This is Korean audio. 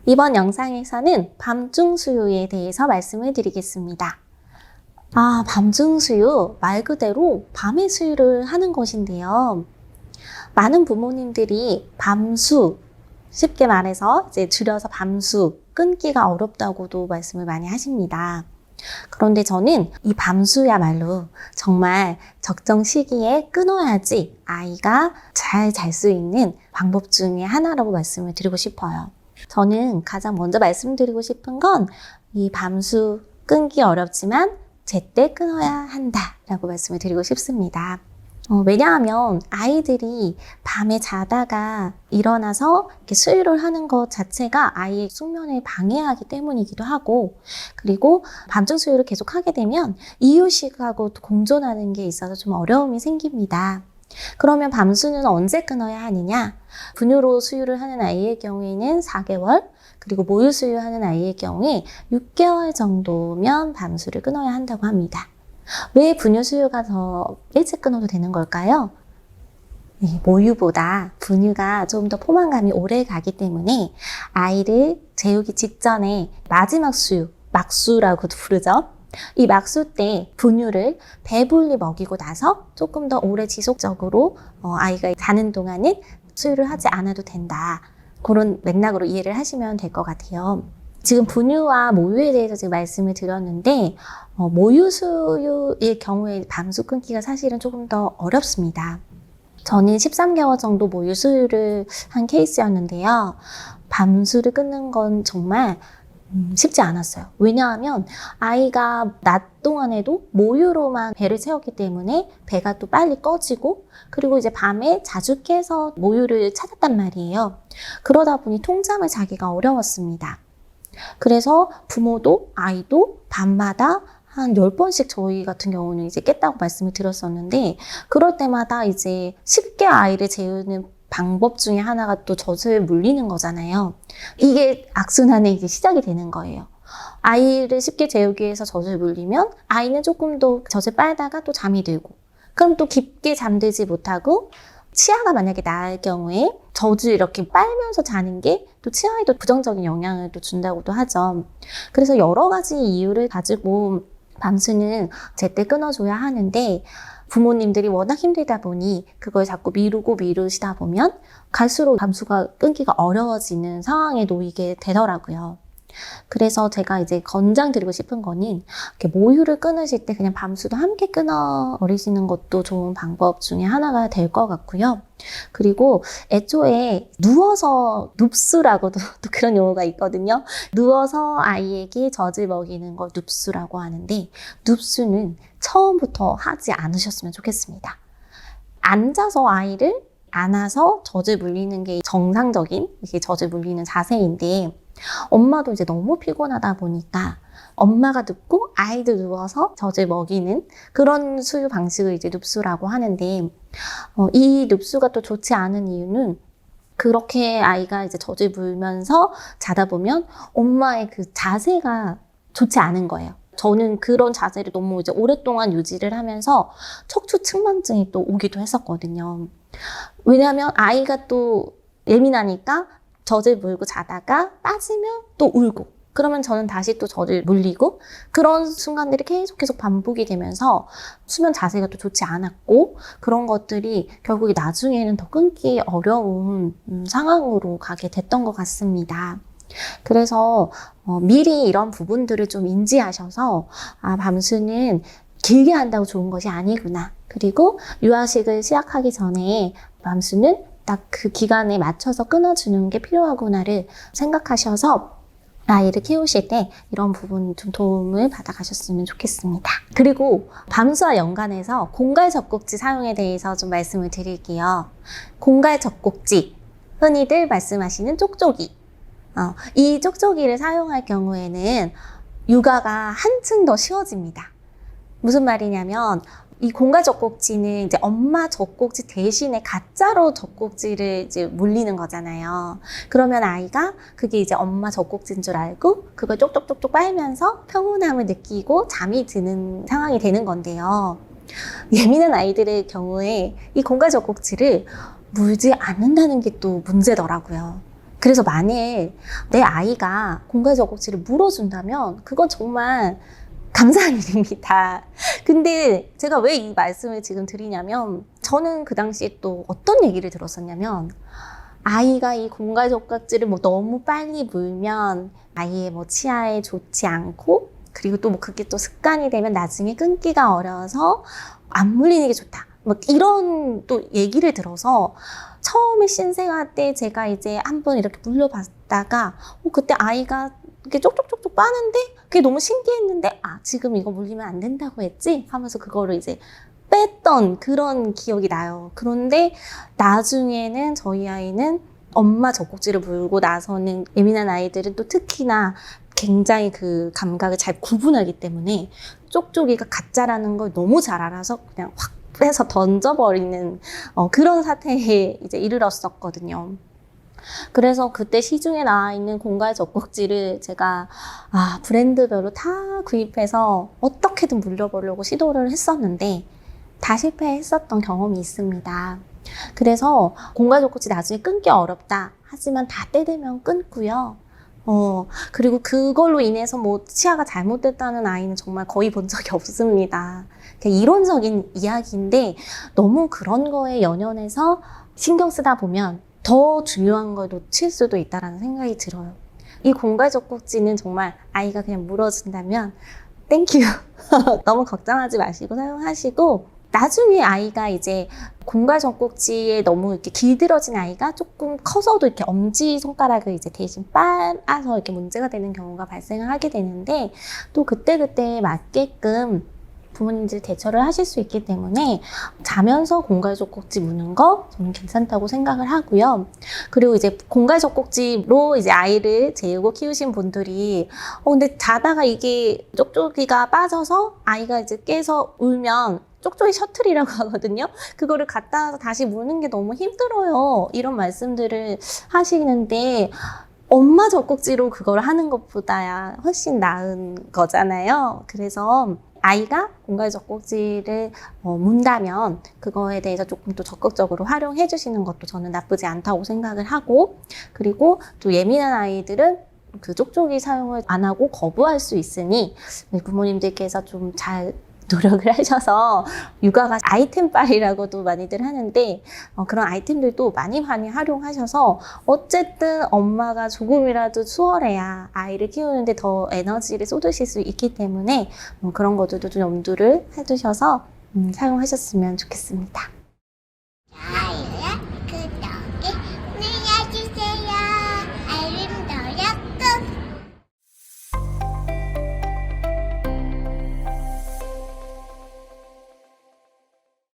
이번 영상에서는 밤중 수유에 대해서 말씀을 드리겠습니다. 밤중 수유 말 그대로 밤에 수유를 하는 것인데요. 많은 부모님들이 밤수, 쉽게 말해서 이제 줄여서 밤수, 끊기가 어렵다고도 말씀을 많이 하십니다. 그런데 저는 이 밤수야말로 정말 적정 시기에 끊어야지 아이가 잘 잘 수 있는 방법 중에 하나라고 말씀을 드리고 싶어요. 저는 가장 먼저 말씀드리고 싶은 건 이 밤수 끊기 어렵지만 제때 끊어야 한다라고 말씀을 드리고 싶습니다. 왜냐하면 아이들이 밤에 자다가 일어나서 이렇게 수유를 하는 것 자체가 아이의 숙면을 방해하기 때문이기도 하고, 그리고 밤중 수유를 계속 하게 되면 이유식하고 공존하는 게 있어서 좀 어려움이 생깁니다. 그러면 밤수는 언제 끊어야 하느냐? 분유로 수유를 하는 아이의 경우에는 4개월, 그리고 모유 수유하는 아이의 경우에 6개월 정도면 밤수를 끊어야 한다고 합니다. 왜 분유 수유가 더 일찍 끊어도 되는 걸까요? 모유보다 분유가 좀 더 포만감이 오래 가기 때문에 아이를 재우기 직전에 마지막 수유, 막수라고도 부르죠. 이 막수 때 분유를 배불리 먹이고 나서 조금 더 오래 지속적으로 아이가 자는 동안은 수유를 하지 않아도 된다. 그런 맥락으로 이해를 하시면 될 것 같아요. 지금 분유와 모유에 대해서 지금 말씀을 드렸는데 모유 수유의 경우에 밤수 끊기가 사실은 조금 더 어렵습니다. 저는 13개월 정도 모유 수유를 한 케이스였는데요. 밤수를 끊는 건 정말 쉽지 않았어요. 왜냐하면 아이가 낮 동안에도 모유로만 배를 채웠기 때문에 배가 또 빨리 꺼지고, 그리고 이제 밤에 자주 깨서 모유를 찾았단 말이에요. 그러다 보니 통잠을 자기가 어려웠습니다. 그래서 부모도 아이도 밤마다 한 10번씩 저희 같은 경우는 이제 깼다고 말씀을 드렸었는데, 그럴 때마다 이제 쉽게 아이를 재우는 방법 중에 하나가 또 젖을 물리는 거잖아요. 이게 악순환의 이제 시작이 되는 거예요. 아이를 쉽게 재우기 위해서 젖을 물리면 아이는 조금 더 젖을 빨다가 또 잠이 들고, 그럼 또 깊게 잠들지 못하고, 치아가 만약에 나을 경우에 젖을 이렇게 빨면서 자는 게 또 치아에도 부정적인 영향을 또 준다고도 하죠. 그래서 여러 가지 이유를 가지고 밤수는 제때 끊어줘야 하는데, 부모님들이 워낙 힘들다 보니 그걸 자꾸 미루시다 보면 갈수록 밤수가 끊기가 어려워지는 상황에 놓이게 되더라고요. 그래서 제가 이제 권장드리고 싶은 거는 이렇게 모유를 끊으실 때 그냥 밤수도 함께 끊어 버리시는 것도 좋은 방법 중에 하나가 될 것 같고요. 그리고 애초에 누워서 눕수라고도 또 그런 용어가 있거든요. 누워서 아이에게 젖을 먹이는 걸 눕수라고 하는데, 눕수는 처음부터 하지 않으셨으면 좋겠습니다. 앉아서 아이를 안아서 젖을 물리는 게 정상적인 이게 젖을 물리는 자세인데, 엄마도 이제 너무 피곤하다 보니까 엄마가 눕고 아이도 누워서 젖을 먹이는 그런 수유 방식을 이제 눕수라고 하는데, 이 눕수가 또 좋지 않은 이유는 그렇게 아이가 이제 젖을 물면서 자다 보면 엄마의 그 자세가 좋지 않은 거예요. 저는 그런 자세를 너무 이제 오랫동안 유지를 하면서 척추 측만증이 또 오기도 했었거든요. 왜냐하면 아이가 또 예민하니까 젖을 물고 자다가 빠지면 또 울고, 그러면 저는 다시 또 젖을 물리고, 그런 순간들이 계속 반복이 되면서 수면 자세가 또 좋지 않았고, 그런 것들이 결국에 나중에는 더 끊기 어려운 상황으로 가게 됐던 것 같습니다. 그래서 미리 이런 부분들을 좀 인지하셔서 밤수는 길게 한다고 좋은 것이 아니구나. 그리고 유아식을 시작하기 전에 밤수는 딱 그 기간에 맞춰서 끊어주는 게 필요하구나를 생각하셔서 아이를 키우실 때 이런 부분 좀 도움을 받아가셨으면 좋겠습니다. 그리고 밤수와 연관해서 공갈 젖꼭지 사용에 대해서 좀 말씀을 드릴게요. 공갈 젖꼭지, 흔히들 말씀하시는 쪽쪽이. 이 쪽쪽이를 사용할 경우에는 육아가 한층 더 쉬워집니다. 무슨 말이냐면, 이 공갈 젖꼭지는 이제 엄마 젖꼭지 대신에 가짜로 젖꼭지를 이제 물리는 거잖아요. 그러면 아이가 그게 이제 엄마 젖꼭지인 줄 알고 그걸 쪽쪽쪽쪽 빨면서 평온함을 느끼고 잠이 드는 상황이 되는 건데요. 예민한 아이들의 경우에 이 공갈 젖꼭지를 물지 않는다는 게 또 문제더라고요. 그래서 만일 내 아이가 공갈 젖꼭지를 물어준다면 그건 정말 감사한 일입니다. 근데 제가 왜 이 말씀을 지금 드리냐면 저는 그 당시에 또 어떤 얘기를 들었었냐면 아이가 이 공갈 젖꼭지를 뭐 너무 빨리 물면 아이의 뭐 치아에 좋지 않고 그리고 또 뭐 그게 또 습관이 되면 나중에 끊기가 어려워서 안 물리는 게 좋다. 뭐 이런 또 얘기를 들어서 처음에 신생아 때 제가 이제 한번 이렇게 물려봤다가 그때 아이가 이렇게 쪽쪽쪽쪽 빠는데 그게 너무 신기했는데 지금 이거 물리면 안 된다고 했지? 하면서 그거를 이제 뺐던 그런 기억이 나요. 그런데 나중에는 저희 아이는 엄마 젖꼭지를 물고 나서는 예민한 아이들은 또 특히나 굉장히 그 감각을 잘 구분하기 때문에 쪽쪽이가 가짜라는 걸 너무 잘 알아서 그냥 확 빼서 던져버리는 그런 사태에 이제 이르렀었거든요. 그래서 그때 시중에 나와 있는 공갈 젖꼭지를 제가 브랜드별로 다 구입해서 어떻게든 물려보려고 시도를 했었는데 다 실패했었던 경험이 있습니다. 그래서 공갈 젖꼭지 나중에 끊기 어렵다. 하지만 다 때 되면 끊고요. 그리고 그걸로 인해서 뭐 치아가 잘못됐다는 아이는 정말 거의 본 적이 없습니다. 그냥 이론적인 이야기인데 너무 그런 거에 연연해서 신경 쓰다 보면 더 중요한 걸 놓칠 수도 있다는 생각이 들어요. 이 공갈 젖꼭지는 정말 아이가 그냥 물어준다면 땡큐. 너무 걱정하지 마시고 사용하시고 나중에 아이가 이제 공갈 젖꼭지에 너무 이렇게 길들어진 아이가 조금 커서도 이렇게 엄지손가락을 이제 대신 빨아서 이렇게 문제가 되는 경우가 발생을 하게 되는데 또 그때그때 맞게끔 부모님들이 대처를 하실 수 있기 때문에 자면서 공갈 젖꼭지 무는 거 저는 괜찮다고 생각을 하고요. 그리고 이제 공갈 젖꼭지로 이제 아이를 재우고 키우신 분들이 근데 자다가 이게 쪽쪽이가 빠져서 아이가 이제 깨서 울면 쪽쪽이 셔틀이라고 하거든요. 그거를 갖다 와서 다시 무는 게 너무 힘들어요. 이런 말씀들을 하시는데 엄마 젖꼭지로 그걸 하는 것보다야 훨씬 나은 거잖아요. 그래서 아이가 공갈 젖꼭지를 문다면 그거에 대해서 조금 또 적극적으로 활용해 주시는 것도 저는 나쁘지 않다고 생각을 하고 그리고 또 예민한 아이들은 그 쪽쪽이 사용을 안 하고 거부할 수 있으니 부모님들께서 좀 잘 노력을 하셔서 육아가 아이템빨이라고도 많이들 하는데 그런 아이템들도 많이 활용하셔서 어쨌든 엄마가 조금이라도 수월해야 아이를 키우는데 더 에너지를 쏟으실 수 있기 때문에 그런 것들도 좀 염두를 해두셔서 사용하셨으면 좋겠습니다.